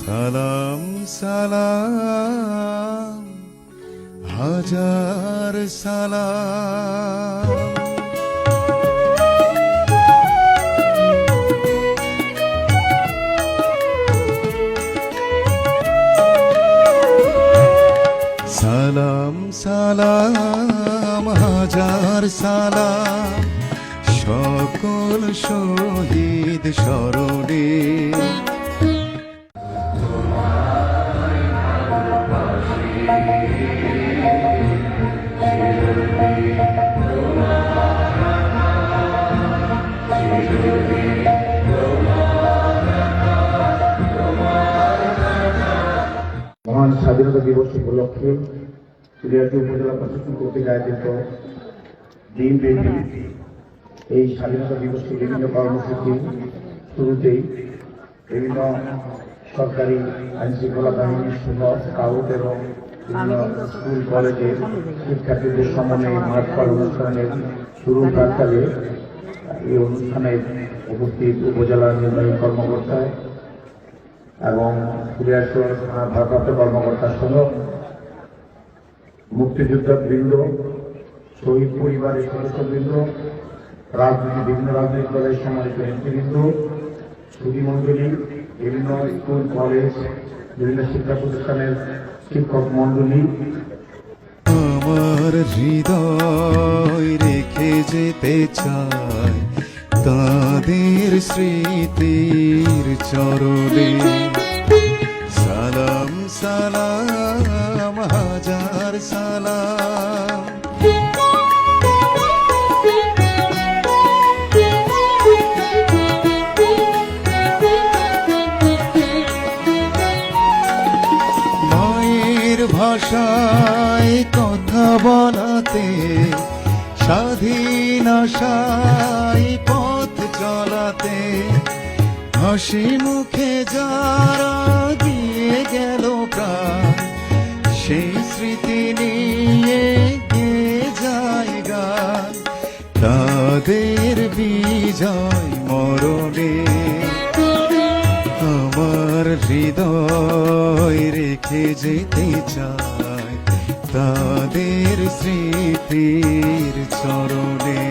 সালাম সালাম হাজার সালাম। সালাম সালাম হাজার সালাম সকল শহীদ স্মরণে। মহান স্বাধীনতা দিবস উপলক্ষে কুলিয়ারচর উপজেলা প্রশাসন কর্তৃক আয়োজিত দিনব্যাপী এই স্বাধীনতা দিবসের বিভিন্ন কর্মসূচি শুরুতেই বিভিন্ন সরকারি আইনশৃঙ্খলা বাহিনীর সহ স্কাউট এবং বিভিন্ন স্কুল কলেজের শিক্ষার্থীদের সমন্বয়ে মাঠ পাড় অনুষ্ঠানের শুরু প্রাককালে এই অনুষ্ঠানে উপস্থিত উপজেলার নির্বাহী কর্মকর্তা এবং কুলিয়ারচর থানার ভারপ্রাপ্ত কর্মকর্তা সহ মুক্তিযোদ্ধা বৃন্দ, শহীদ পরিবারের সদস্যবৃন্দ, বিভিন্ন রাজনৈতিক দলের সম্মানিত নেতৃবৃন্দ, সুধীমণ্ডলী, বিভিন্ন স্কুল কলেজ, বিভিন্ন শিক্ষা প্রতিষ্ঠানের শিক্ষক মণ্ডলী, আমার হৃদয় রেখে যেতে চাই তাদের স্মৃতির চরণে। সালাম সালাম হাজার সালাম। মায়ের ভাষায় কথা বলাতে, স্বাধীন আশায় পথ চলাতে, হাসি মুখে যারা দিয়ে গেল প্রাণ, সেই স্মৃতি নিয়ে গেয়ে যায় গান তাদের বিজয় মরণে। আমার হৃদয় রেখে যেতে চাই তাদের স্মৃতির চরণে।